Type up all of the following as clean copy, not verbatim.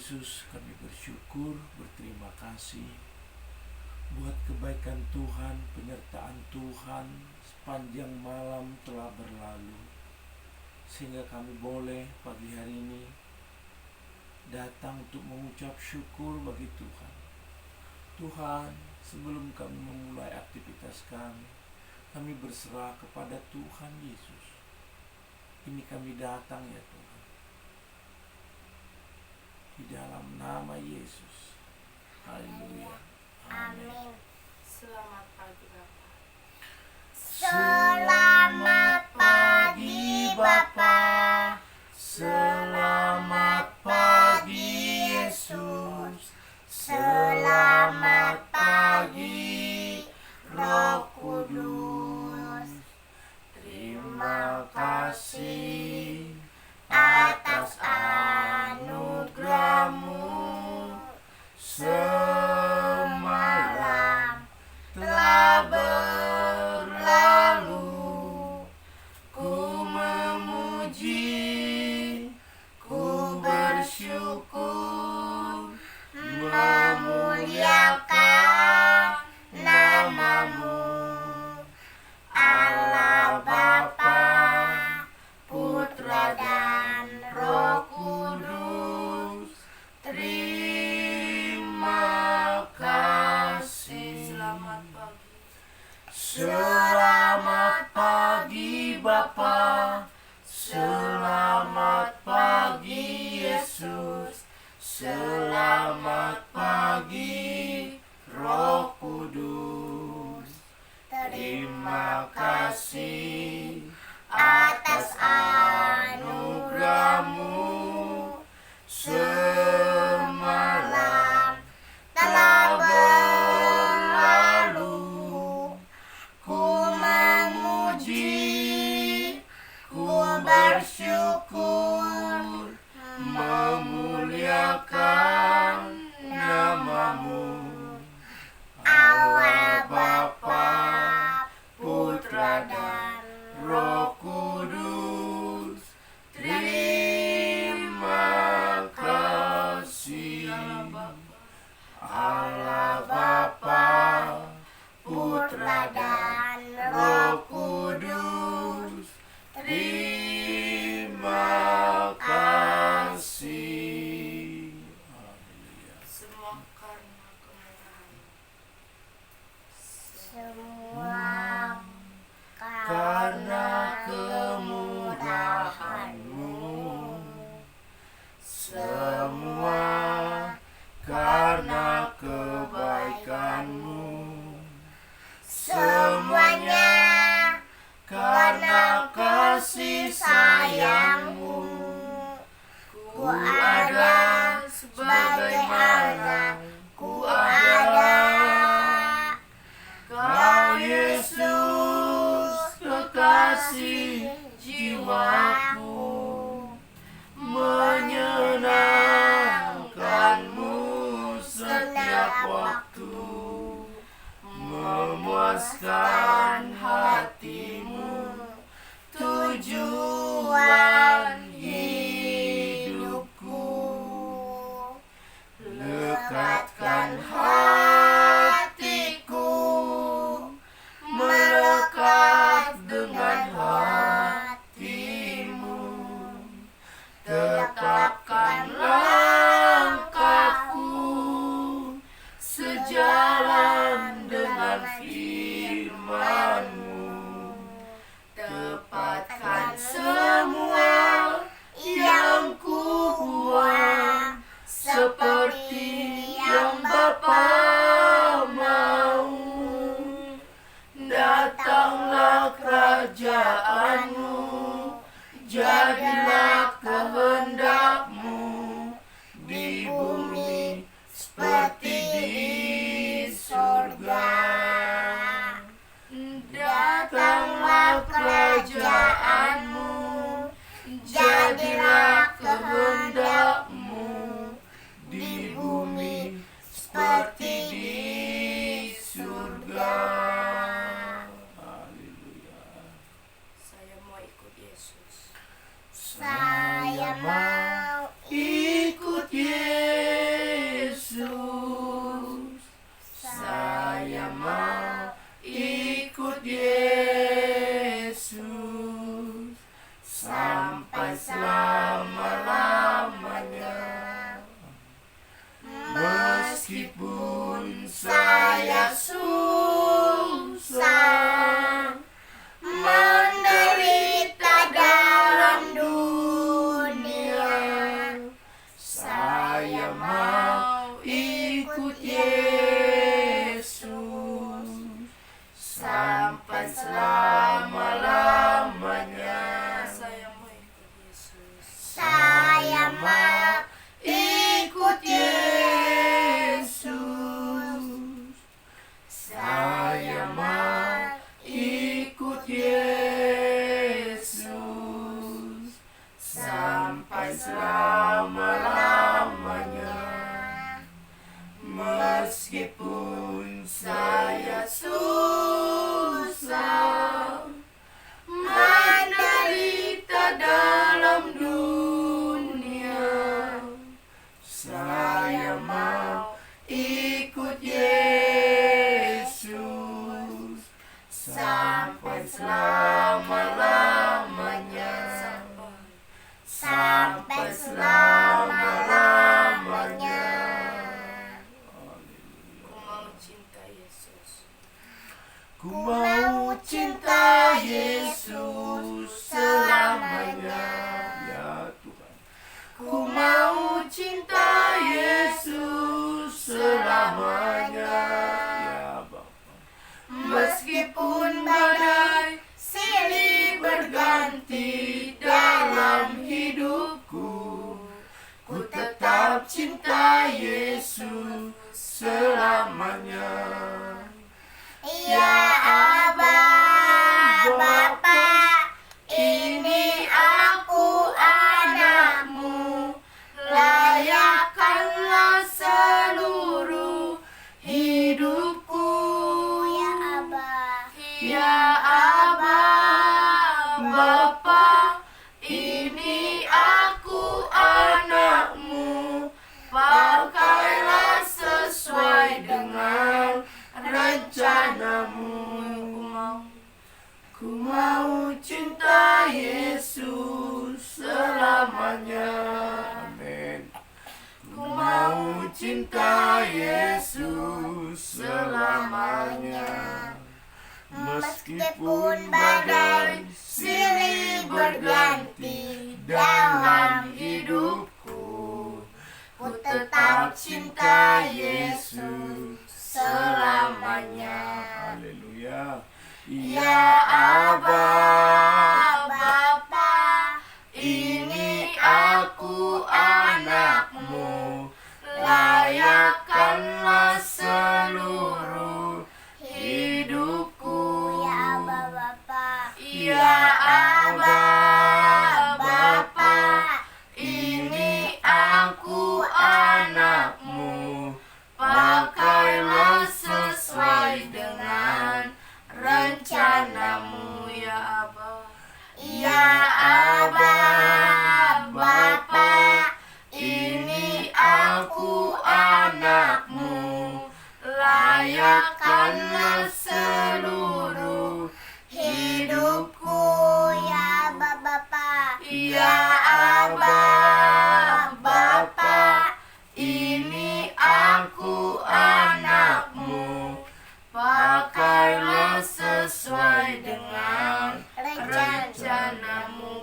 Yesus, kami bersyukur, berterima kasih buat kebaikan Tuhan, penyertaan Tuhan sepanjang malam telah berlalu, sehingga kami boleh pagi hari ini datang untuk mengucap syukur bagi Tuhan. Tuhan, sebelum kami memulai aktivitas kami berserah kepada Tuhan Yesus. Ini kami datang ya Tuhan, di dalam nama Yesus. Haleluya. Amin. Selamat pagi Bapak. Selamat pagi Bapa. Selamat pagi Yesus. Selamat pagi Roh Kudus. Terima kasih atas anugerah-Mu. Semalam telah berlalu, ku memuji, ku bersyukur, memuliakan nama-Mu. Allah Bapa, Putra dan Roh Kudus, terima kasih. Selamat pagi. Selamat pagi Bapa. Selamat pagi Yesus. Selamat pagi Roh Kudus. Terima kasih atas anugerah-Mu. Semalam telah berlalu, ku memuji, ku bersyukur, memuliakan nama-Mu. Allah Bapa, Putra dan Roh Kudus, terima kasih. Allah Bapa, Putra dan Roh Kudus, terima kasih. Haleluya. Semua karena kemurahan. Semua Karena kemurahan-Mu, semua karena kebaikan-Mu, semuanya karena kasih sayang-Mu. Ku ada sebagaimana ku ada. Kau Yesus, kekasih jiwaku, menyenangkan-Mu setiap waktu, memuaskan hati-Mu, tujuan hidupku. Lekatkan hatiku, melekat dengan hati-Mu. Tetapkan langkahku sejalan dengan firman-Mu. Tepatkan semua yang kubuat seperti yang Bapa mau. Datanglah kerajaan-Mu, jadilah kehendak-Mu di bumi seperti di surga. Datanglah kerajaan-Mu, jadilah kehendak-Mu di bumi seperti di surga. Haleluya. Saya mau ikut Yesus. Saya mau sampai selama-lamanya, sampai selama-lamanya. Ku mau cinta Yesus. Ku mau cinta Yesus selamanya, ya Tuhan. Ku mau cinta Yesus selamanya, ya Bapa. Meskipun badai silih berganti dalam hidupku, ku tetap cinta Yesus selamanya. Ya Aba, Bapa, ini aku anakmu, layakkanlah seluruh hidupku. Ya Aba, Ya Aba, Bapa, ini aku anakmu, pakailah sesuai dengan rencanamu. Ku mau cinta Yesus selamanya. Amin. Ku mau cinta Yesus selamanya. Meskipun badai silih berganti dalam hidupku, ku tetap cinta Yesus selamanya. Haleluya. Ya Aba, Bapa, ini aku anakmu, layakkanlah seluruh hidupku. Ya Aba, Bapa, Ya Aba, Bapa, ini aku anakmu, pakailah sesuai dengan rencanamu, ya Aba. Ya Aba, Bapa, ini aku anakmu, layakkanlah seluruh hidupku. Ya Aba, Bapa, Ya Aba, Bapa, ini aku anakmu, pakailah sesuai dengan rencanamu.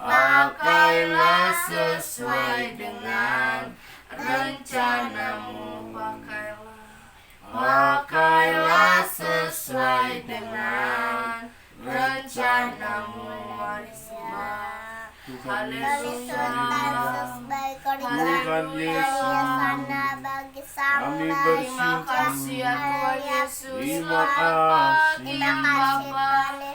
Pakailah sesuai dengan rencanamu. Pakailah sesuai dengan rencanamu. Mari sembah. Tuhan Yesus, Tuhan Yesus, kami Terima kasih ya Tuhan Yesus. Selamat pagi Bapa.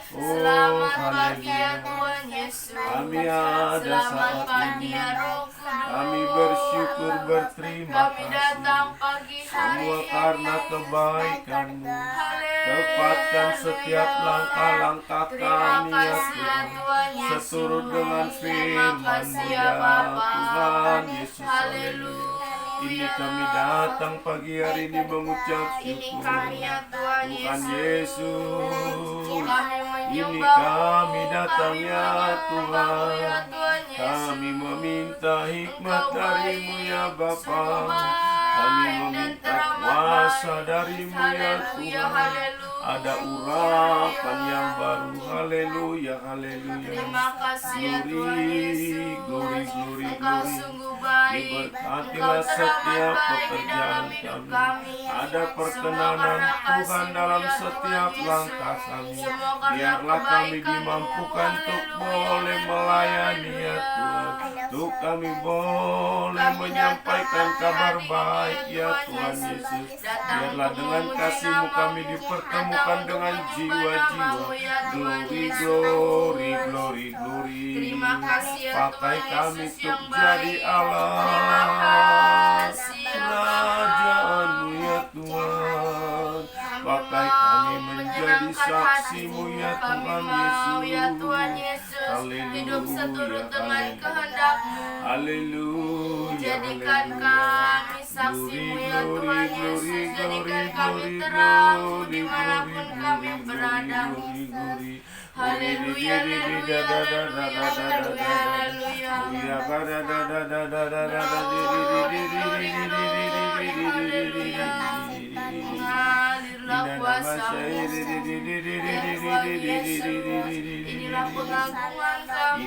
Selamat pagi ya Tuhan Yesus. Kami ada Selamat saat pagi ini. ya Roh Kudus. Kami bersyukur berterima Kami datang kasih. pagi hari Semua ini. karena kebaikan-Mu. Haleluya. Tepatkan setiap langkah-langkah Terima kami ya kasih ya Tuhan. Tuhan Yesus. Seturut dengan firman-Mu kasih ya ya Bapa. Tuhan Yesus. Haleluya. Ini kami datang pagi hari ini mengucap Ini syukur. kami ya Tuhan Tuhan Yesus. Yesus. Kami Ini menyembah kami datang kami ya menyembah-Mu ya Tuhan. Tuhan Yesus. Kami meminta hikmat Engkau dari-Mu baik, ya Bapa. sungguh baik Kami dan meminta teramat kuasa baik. dari-Mu ya Haleluya, Tuhan. haleluya. Ada urapan yang baru. Haleluya, haleluya. Terima kasih ya Tuhan Yesus. Glory, glory, Engkau glory. sungguh baik. Diberkatilah Engkau setiap teramat baik di pekerjaan dalam hidup kami. kami. Ada Semua perkenanan karena Tuhan kasih-Mu dalam ya setiap Tuhan langkah Yesus. kami. Semua karena Biarlah kami kebaikan-Mu. dimampukan untuk Haleluya, boleh melayani ya haleluya. Tuhan. Untuk kami boleh Kami menyampaikan datang kabar hari ini baik ya Tuhan Tuhan Yesus. Yesus. Datang Biarlah untuk dengan memuji kasih-Mu kami nama-Mu. dipertemukan Datang untuk dengan menyembah jiwa-jiwa. nama-Mu ya Tuhan Glory, Yesus. glory, glory, glory. Terima kasih ya Pakai Tuhan kami Yesus untuk yang jadi baik. Allah. Terima kasih ya Kerajaan-Mu ya Tuhan. Pakai kami menjadi menyenangkan saksi-Mu hatimu. ya Kami Tuhan mau ya Yesus. Tuhan Yesus. Haleluya, hidup seturut dengan haleluya. kehendak-Mu. Haleluya, Jadikan haleluya. kami saksi-Mu ya Glory, Tuhan glory, Yesus. glory, Jadikan glory, kami glory, terang-Mu glory, dimanapun glory, kami glory, berada. glory, glory. Haleluya, haleluya, haleluya, haleluya, haleluya. Mengalirlah kuasa-Mu ya Tuhan Yesus. Inilah pengagungan kami.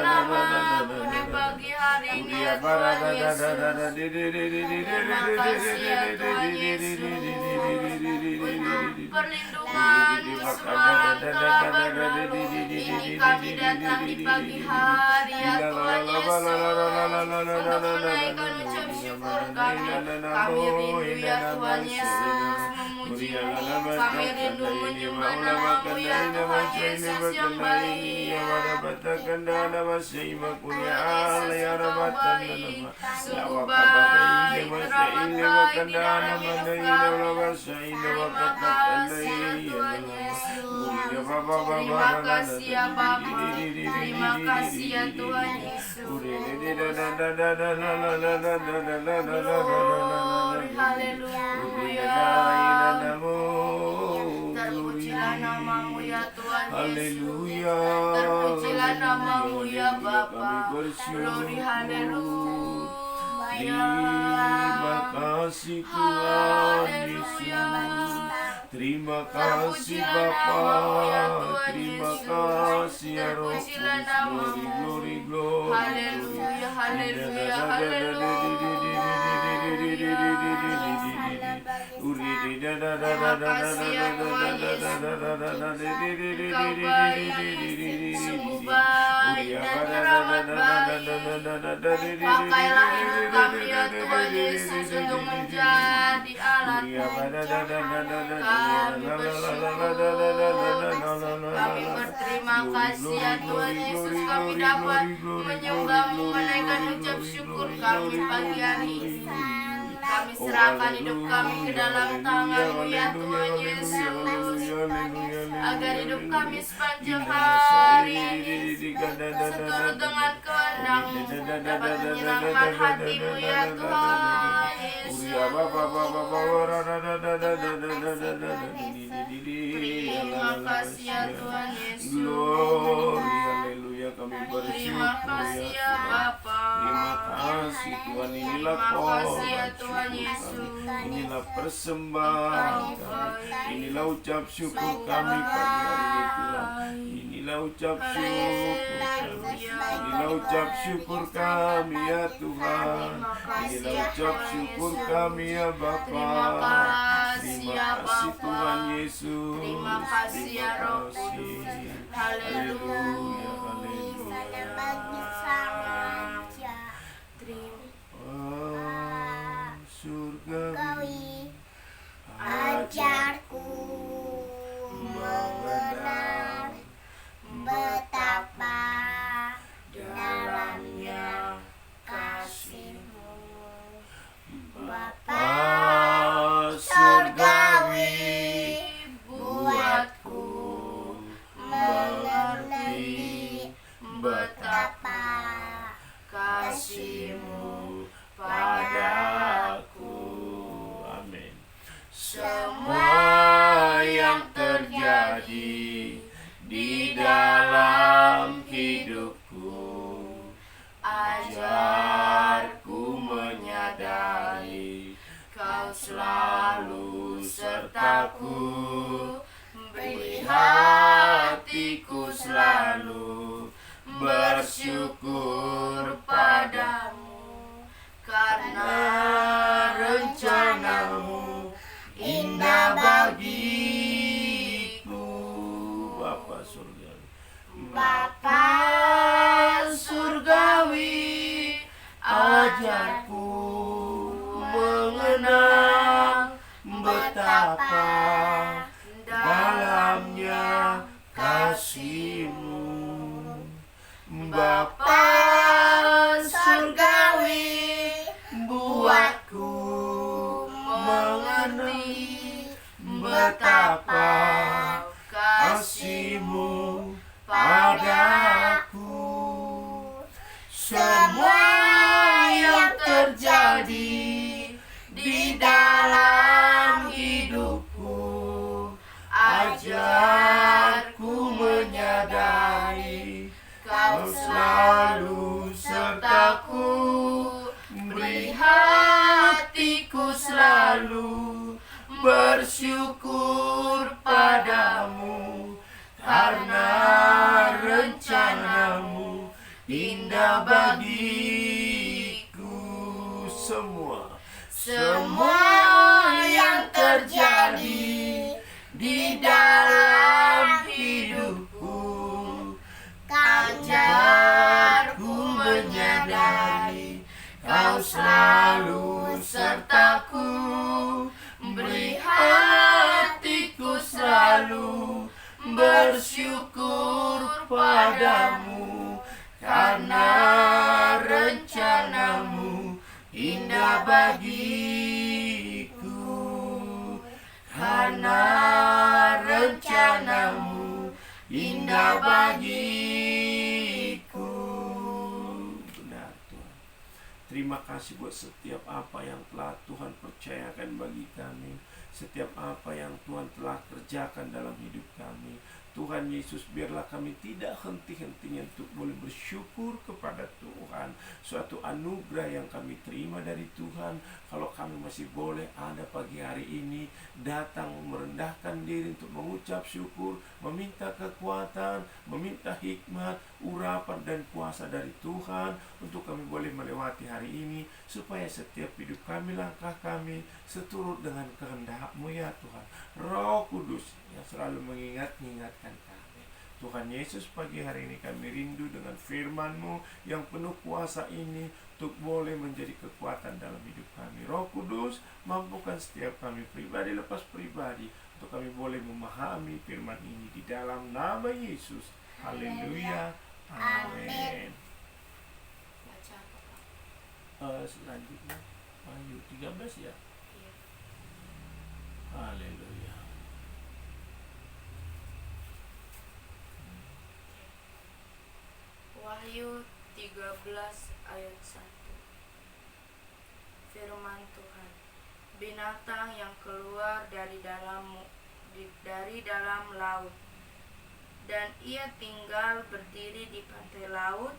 Kami pagi hari ini ya Tuhan Yesus. Terima kasih ya Tuhan Yesus untuk perlindungan-Mu semalam telah berlalu. Ini kami datang di pagi hari ya Tuhan Yesus untuk menaikkan ucap syukur kami. Kami rindu ya Tuhan Yesus memuji-Mu. Kami rindu menyembah nama-Mu ya Tuhan Yesus yang baik. Sungguh baik, sungguh baik, teramat baik di dalam hidup kami. Terima kasih ya Tuhan Yesus. Terima kasih ya Bapa. Terima kasih ya Tuhan Yesus. Glory, haleluya. Terpujilah nama-Mu ya Tuhan Yesus. Haleluya. Terpujilah nama-Mu ya Bapa. Kami bersyukur. Glory, haleluya. Terima kasih Tuhan Haleluya. Yesus. Terima kasih Bapa. Terima kasih ya Roh Kudus. Glory, glory, glory. Haleluya, haleluya, haleluya. Terima kasih ya Tuhan Yesus. Engkau baik, sungguh baik dan teramat baik. Pakailah hidup kami ya Tuhan Yesus untuk menjadi alat kami bersyukur. Kami berterima kasih ya Tuhan Yesus. Kami dapat menyembah-Mu, menaikkan ucap syukur kami pagi hari ini. Kami serahkan hidup kami ke dalam tangan-Mu ya Tuhan Yesus. Agar hidup kami sepanjang hari seturut dengan kehendak-Mu, dapat menyenangkan hati-Mu ya Tuhan Yesus. Terima kasih ya Tuhan Yesus. Glory, haleluya, kami bersyukur Terima kasih ya Bapa. Terima kasih Tuhan, inilah Terima kasih ya pohon Tuhan syukur Yesus. kami. Inilah persembahan kami. Inilah ucap syukur kami pagi hari ini Tuhan. Inilah ucap syukur kami. Inilah ucap syukur kami ya Tuhan. Inilah ucap syukur kami ya Bapa. Terima kasih Terima ya kasih Bapa. Tuhan Yesus. Terima kasih ya Roh Kudus. Haleluya, Haleluya. haleluya. Surgawi Ajarku mengenal betapa dalamnya kasih-Mu, Bapa surgawi, buatku mengerti betapa kasih-Mu padaku. Amin. Semua yang terjadi di dalam hidupku, ajarku menyadari Kau selalu sertaku, beri hatiku selalu bersyukur padamu, karena rencana-Mu indah bagiku. Bapa surgawi, Bapa surgawi, ajarku mengenal betapa dalamnya kasih-Mu. Bapa surgawi, buatku mengerti betapa kasih kasih-Mu padaku. Semua yang terjadi di dalam hidupku, ajarku menyadari Kau selalu sertaku, beri hatiku selalu bersyukur padamu, karena rencanamu indah bagiku. Semua yang terjadi di dalam hidupku, ajarku menyadari Kau selalu sertaku, beri hatiku selalu bersyukur padamu, karena rencanamu indah bagiku, karena rencanamu indah bagiku. Benar Tuhan. Terima kasih buat setiap apa yang telah Tuhan percayakan bagi kami, setiap apa yang Tuhan telah kerjakan dalam hidup kami. Tuhan Yesus, biarlah kami tidak henti-hentinya untuk boleh bersyukur kepada Tuhan. Suatu anugerah yang kami terima dari Tuhan. Kalau kami masih boleh ada pagi hari ini, datang merendahkan diri untuk mengucap syukur, meminta kekuatan, meminta hikmat, urapan dan kuasa dari Tuhan, untuk kami boleh melewati hari ini, supaya setiap hidup kami, langkah kami seturut dengan kehendak-Mu ya Tuhan. Roh Kudus yang selalu mengingatkan kami. Tuhan Yesus, pagi hari ini kami rindu dengan firman-Mu yang penuh kuasa ini untuk boleh menjadi kekuatan dalam hidup kami. Roh Kudus, mampukan setiap kami pribadi lepas pribadi untuk kami boleh memahami firman ini di dalam nama Yesus. Haleluya. Amin. Baca apa, Pak? Selanjutnya Wahyu 13 ya. Iya. Haleluya. Wahyu 13 ayat 1. Firman Tuhan, binatang yang keluar dari dalam laut, dan ia tinggal berdiri di pantai laut.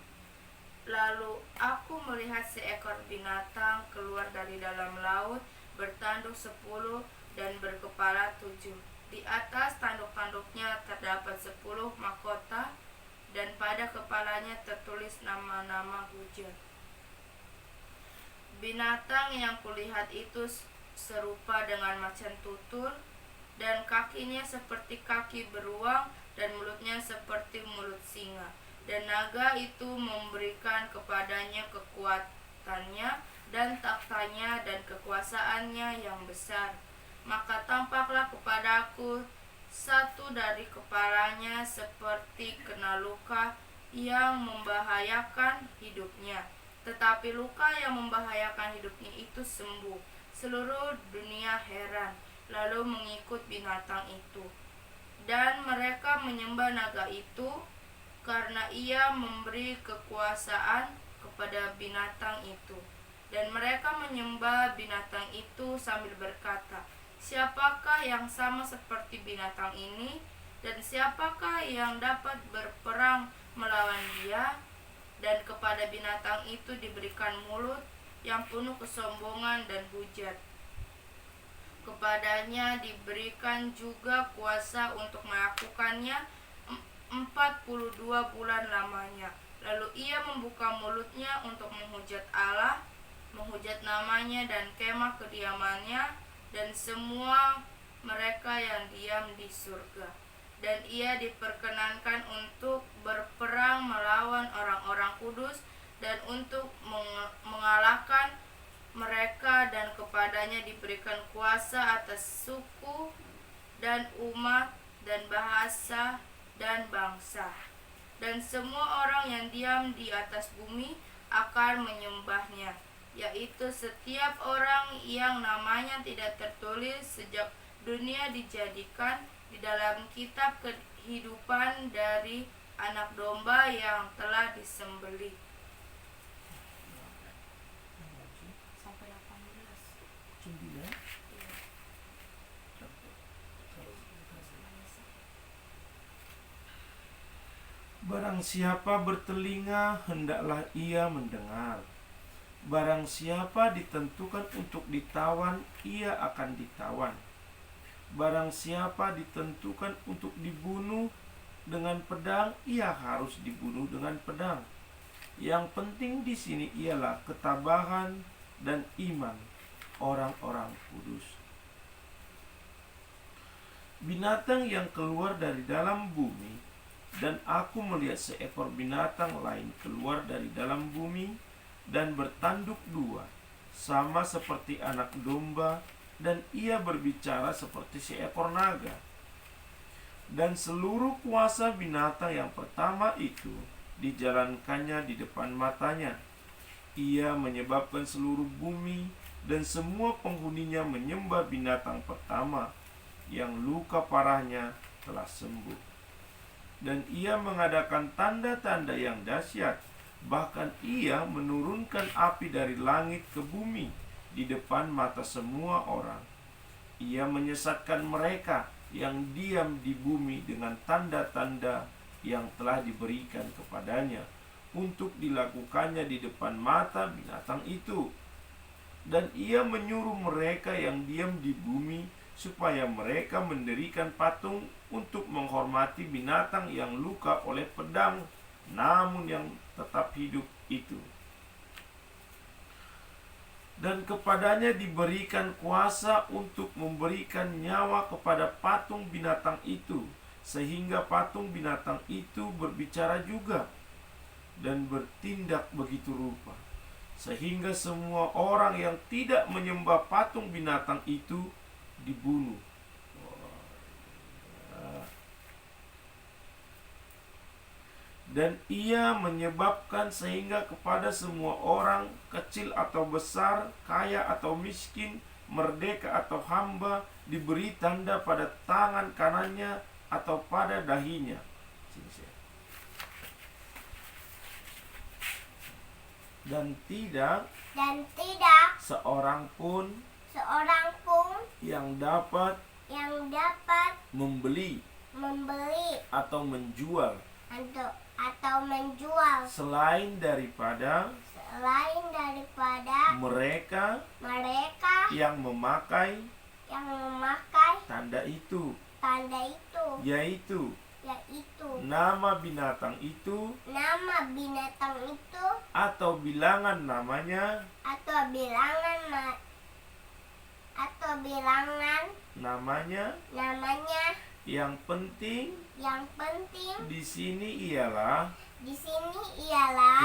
Lalu aku melihat seekor binatang keluar dari dalam laut, bertanduk 10 dan berkepala 7. Di atas tanduk-tanduknya terdapat 10 mahkota, dan pada kepalanya tertulis nama-nama hujan. Binatang yang kulihat itu serupa dengan macan tutul, dan kakinya seperti kaki beruang, dan mulutnya seperti mulut singa. Dan naga itu memberikan kepadanya kekuatannya dan taktanya dan kekuasaannya yang besar. Maka tampaklah kepadaku satu dari kepalanya seperti kena luka yang membahayakan hidupnya. Tetapi luka yang membahayakan hidupnya itu sembuh. Seluruh dunia heran, lalu mengikut binatang itu. Dan mereka menyembah naga itu, karena ia memberi kekuasaan kepada binatang itu. Dan mereka menyembah binatang itu sambil berkata, siapakah yang sama seperti binatang ini, dan siapakah yang dapat berperang melawan dia? Dan kepada binatang itu diberikan mulut yang penuh kesombongan dan hujat. Kepadanya diberikan juga kuasa untuk melakukannya 42 bulan lamanya. Lalu ia membuka mulutnya untuk menghujat Allah, menghujat namanya dan kemah kediamannya, dan semua mereka yang diam di surga. Dan ia diperkenankan untuk berperang melawan orang-orang kudus dan untuk mengalahkan mereka, dan kepadanya diberikan kuasa atas suku dan umat dan bahasa dan bangsa. Dan semua orang yang diam di atas bumi akan menyembahnya, yaitu setiap orang yang namanya tidak tertulis sejak dunia dijadikan di dalam kitab kehidupan dari Anak Domba yang telah disembelih. Sampai 18. Barang siapa bertelinga, hendaklah ia mendengar. Barang siapa ditentukan untuk ditawan, ia akan ditawan. Barang siapa ditentukan untuk dibunuh dengan pedang, ia harus dibunuh dengan pedang. Yang penting di sini ialah ketabahan dan iman orang-orang kudus. Binatang yang keluar dari dalam bumi, dan aku melihat seekor binatang lain keluar dari dalam bumi dan bertanduk dua, sama seperti anak domba, dan ia berbicara seperti seekor naga. Dan seluruh kuasa binatang yang pertama itu dijalankannya di depan matanya. Ia menyebabkan seluruh bumi dan semua penghuninya menyembah binatang pertama, yang luka parahnya telah sembuh. Dan ia mengadakan tanda-tanda yang dahsyat. Bahkan ia menurunkan api dari langit ke bumi di depan mata semua orang. Ia menyesatkan mereka yang diam di bumi dengan tanda-tanda yang telah diberikan kepadanya untuk dilakukannya di depan mata binatang itu. Dan ia menyuruh mereka yang diam di bumi supaya mereka mendirikan patung untuk menghormati binatang yang luka oleh pedang, namun yang tetap hidup itu. Dan kepadanya diberikan kuasa untuk memberikan nyawa kepada patung binatang itu, sehingga patung binatang itu berbicara juga dan bertindak begitu rupa, sehingga semua orang yang tidak menyembah patung binatang itu dibunuh. Dan ia menyebabkan sehingga kepada semua orang, kecil atau besar, kaya atau miskin, merdeka atau hamba, diberi tanda pada tangan kanannya atau pada dahinya. Dan tidak seorang pun yang dapat membeli atau menjual selain daripada mereka yang memakai tanda itu, yaitu nama binatang itu atau bilangan namanya Yang penting di sini ialah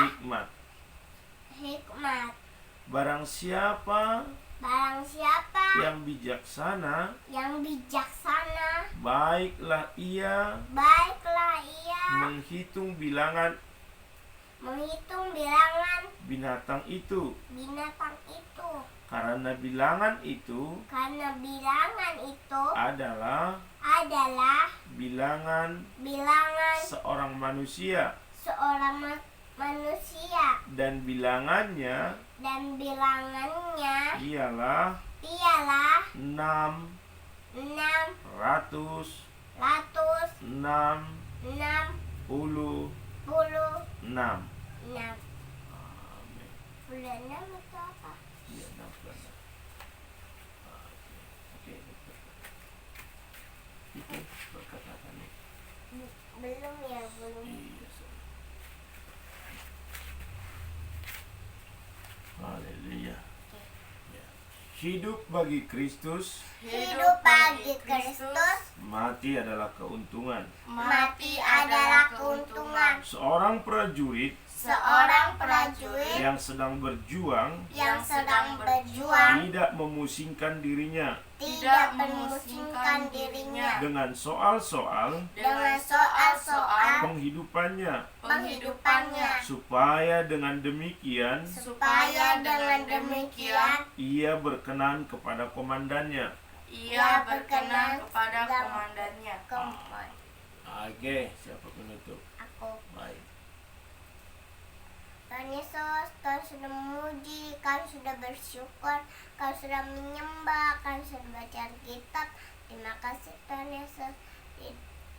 hikmat. Barang siapa yang bijaksana, baiklah ia menghitung bilangan binatang itu. Karena bilangan itu adalah bilangan seorang manusia, dan bilangannya ialah 666. Iya, 16. Oke. Itu perkataannya. Belum. Iya, haleluya. Ya. Hidup bagi Kristus, mati adalah keuntungan. Seorang prajurit yang sedang berjuang tidak memusingkan dirinya dengan soal-soal penghidupannya, supaya dengan demikian ia berkenan kepada komandannya. ia berkenan kepada komandannya. Oke, siapa penutup? Aku. Baik. Tuhan Yesus, Kau sudah memuji, Kau sudah bersyukur, Kau sudah menyembah, Kau sudah baca kitab. Terima kasih Tuhan Yesus.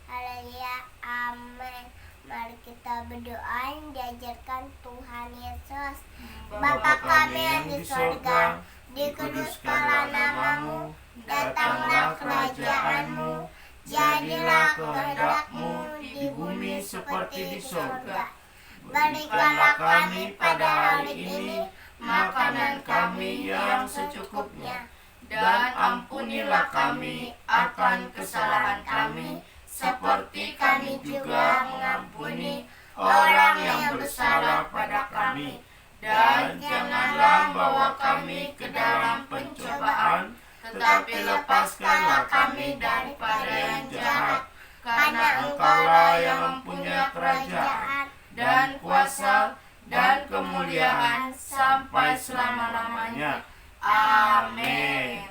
Haleluya, amin. Mari kita berdoa yang diajarkan Tuhan Yesus. Bapa kami yang di surga, dikuduskanlah namamu, datanglah kerajaanmu, jadilah kehendak-mu di bumi seperti di surga. Berikanlah kami pada hari ini makanan kami yang secukupnya, dan ampunilah kami akan kesalahan kami, seperti kami juga mengampuni orang yang bersalah pada kami. Dan janganlah bawa kami ke dalam pencobaan, tetapi lepaskanlah kami daripada yang jahat. Karena Engkaulah yang mempunyai kerajaan dan kuasa dan kemuliaan sampai selama-lamanya. Amin.